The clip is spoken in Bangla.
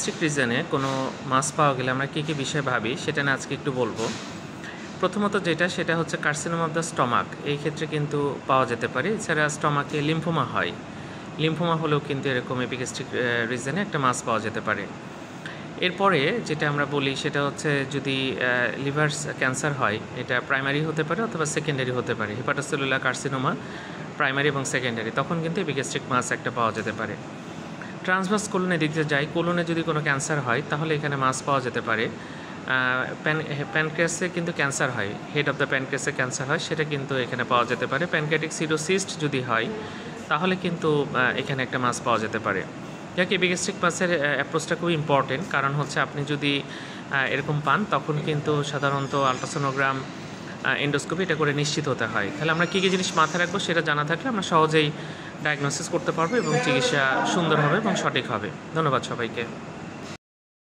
এপিগ্যাস্ট্রিক রিজনে কোনো মাস পাওয়া গেলে আমরা কী কী বিষয় ভাবি সেটা নিয়ে আজকে একটু বলবো। প্রথমত সেটা হচ্ছে কার্সিনোমা অফ দ্য স্টমাক। এই ক্ষেত্রে কিন্তু পাওয়া যেতে পারে। এছাড়া স্টমাকে লিম্ফোমা হয়, লিম্ফোমা হলেও কিন্তু এরকম এপিগ্যাস্ট্রিক রিজনে একটা মাস পাওয়া যেতে পারে। এরপরে যেটা আমরা বলি সেটা হচ্ছে যদি লিভার ক্যান্সার হয়, এটা প্রাইমারি হতে পারে অথবা সেকেন্ডারি হতে পারে। হেপাটোসেলুলার কার্সিনোমা প্রাইমারি এবং সেকেন্ডারি, তখন কিন্তু এপিগ্যাস্ট্রিক মাস একটা পাওয়া যেতে পারে। ট্রান্সভার্স কোলনে দিতে যাই, কোলনে যদি কোনো ক্যান্সার হয় তাহলে এখানে মাস পাওয়া যেতে পারে। প্যানক্রিয়াসে কিন্তু ক্যান্সার হয়, হেড অফ দ্য প্যানক্রিয়াসে ক্যান্সার হয়, সেটা কিন্তু এখানে পাওয়া যেতে পারে। প্যানক্রিয়াটিক সিরোসিস্ট যদি হয় তাহলে কিন্তু এখানে একটা মাস পাওয়া যেতে পারে। যাক, এপিগ্যাস্ট্রিক মাসের অ্যাপ্রোচটা খুব ইম্পর্টেন্ট, কারণ হচ্ছে আপনি যদি এরকম পান তখন কিন্তু সাধারণত আলট্রাসোনোগ্রাম, এন্ডোস্কোপি এটা করে নিশ্চিত হতে হয়। তাহলে আমরা কী কী জিনিস মাথায় রাখবো সেটা জানা থাকলে আমরা সহজেই ডায়াগনোসিস করতে পারবো এবং চিকিৎসা সুন্দর হবে এবং সঠিক হবে। ধন্যবাদ সবাইকে।